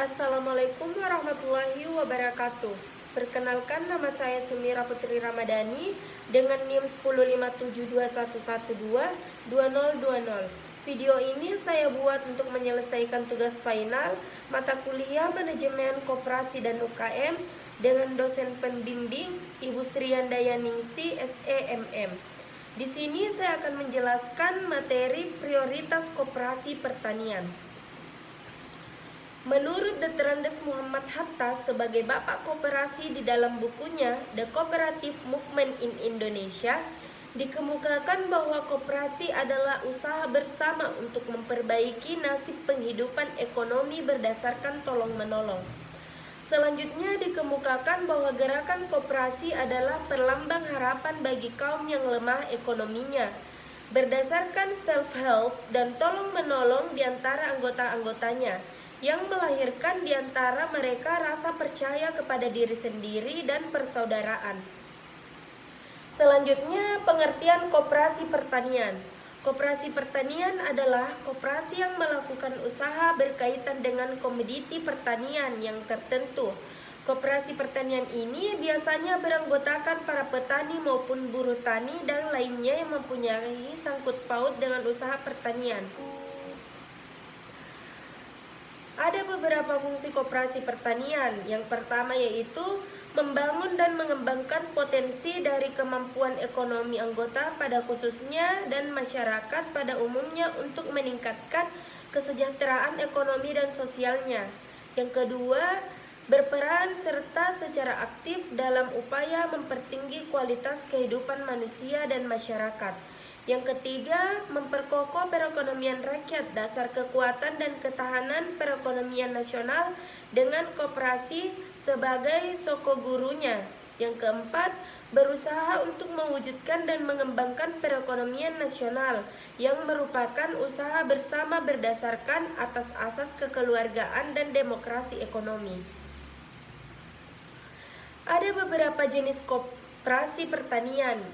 Assalamualaikum warahmatullahi wabarakatuh. Perkenalkan, nama saya Sumira Putri Ramadhani dengan NIM 15721122020. Video ini saya buat untuk menyelesaikan tugas final mata kuliah Manajemen Koperasi dan UKM dengan dosen pembimbing Ibu Sriyandayaningsi SEMM. Di sini saya akan menjelaskan materi prioritas koperasi pertanian. Menurut Dr. Andes Muhammad Hatta sebagai bapak koperasi di dalam bukunya The Cooperative Movement in Indonesia, dikemukakan bahwa koperasi adalah usaha bersama untuk memperbaiki nasib penghidupan ekonomi berdasarkan tolong-menolong. Selanjutnya dikemukakan bahwa gerakan koperasi adalah perlambang harapan bagi kaum yang lemah ekonominya, berdasarkan self-help dan tolong-menolong di antara anggota-anggotanya, yang melahirkan di antara mereka rasa percaya kepada diri sendiri dan persaudaraan. Selanjutnya, pengertian koperasi pertanian. Koperasi pertanian adalah koperasi yang melakukan usaha berkaitan dengan komoditi pertanian yang tertentu. Koperasi pertanian ini biasanya beranggotakan para petani maupun buruh tani dan lainnya yang mempunyai sangkut paut dengan usaha pertanian. Ada beberapa fungsi koperasi pertanian. Yang pertama yaitu membangun dan mengembangkan potensi dari kemampuan ekonomi anggota pada khususnya dan masyarakat pada umumnya untuk meningkatkan kesejahteraan ekonomi dan sosialnya. Yang kedua, berperan serta secara aktif dalam upaya mempertinggi kualitas kehidupan manusia dan masyarakat. Yang ketiga, memperkokoh perekonomian rakyat, dasar kekuatan dan ketahanan perekonomian nasional dengan koperasi sebagai sokogurunya. Yang keempat, berusaha untuk mewujudkan dan mengembangkan perekonomian nasional yang merupakan usaha bersama berdasarkan atas asas kekeluargaan dan demokrasi ekonomi. Ada beberapa jenis koperasi pertanian.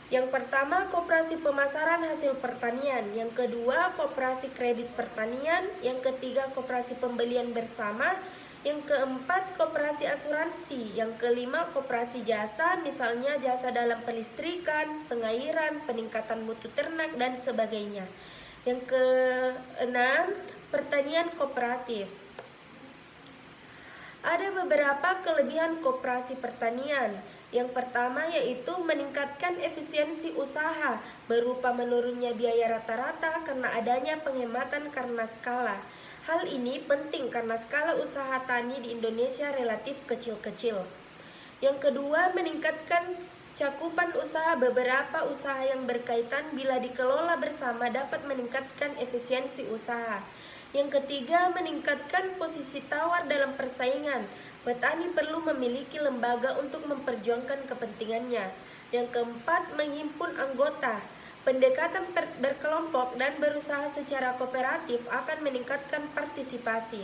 Yang pertama, koperasi pemasaran hasil pertanian. Yang kedua, koperasi kredit pertanian. Yang ketiga, koperasi pembelian bersama. Yang keempat, koperasi asuransi. Yang kelima, koperasi jasa, misalnya jasa dalam pelistrikan, pengairan, peningkatan mutu ternak, dan sebagainya. Yang keenam, pertanian kooperatif. Ada beberapa kelebihan koperasi pertanian. Yang pertama yaitu meningkatkan efisiensi usaha berupa menurunnya biaya rata-rata karena adanya penghematan karena skala. Hal ini penting karena skala usaha tani di Indonesia relatif kecil-kecil. Yang kedua, meningkatkan cakupan usaha. Beberapa usaha yang berkaitan bila dikelola bersama dapat meningkatkan efisiensi usaha. Yang ketiga, meningkatkan posisi tawar dalam persaingan. Petani perlu memiliki lembaga untuk memperjuangkan kepentingannya. Yang keempat, menghimpun anggota. Pendekatan berkelompok dan berusaha secara kooperatif akan meningkatkan partisipasi.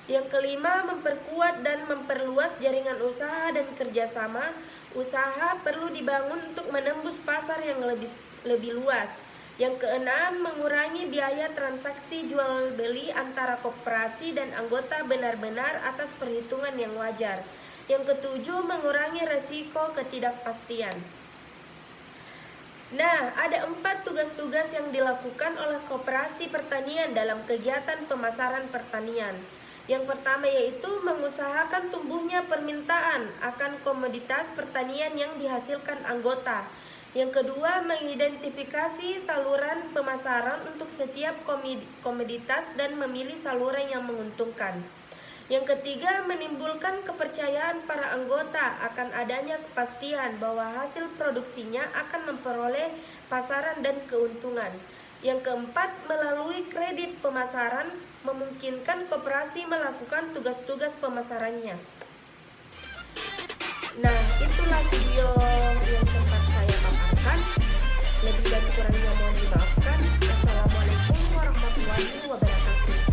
Yang kelima, memperkuat dan memperluas jaringan usaha dan kerjasama. Usaha perlu dibangun untuk menembus pasar yang lebih luas. Yang keenam, mengurangi biaya transaksi jual beli antara koperasi dan anggota benar-benar atas perhitungan yang wajar. Yang ketujuh, mengurangi resiko ketidakpastian. Nah, ada 4 tugas-tugas yang dilakukan oleh koperasi pertanian dalam kegiatan pemasaran pertanian. Yang pertama yaitu mengusahakan tumbuhnya permintaan akan komoditas pertanian yang dihasilkan anggota. Yang kedua, mengidentifikasi saluran pemasaran untuk setiap komoditas dan memilih saluran yang menguntungkan. Yang ketiga, menimbulkan kepercayaan para anggota akan adanya kepastian bahwa hasil produksinya akan memperoleh pasaran dan keuntungan. Yang keempat, melalui kredit pemasaran memungkinkan koperasi melakukan tugas-tugas pemasarannya. Nah, itulah video yang sempat saya paparkan. Lebih dan kurangnya mohon dimaafkan. Assalamualaikum warahmatullahi wabarakatuh.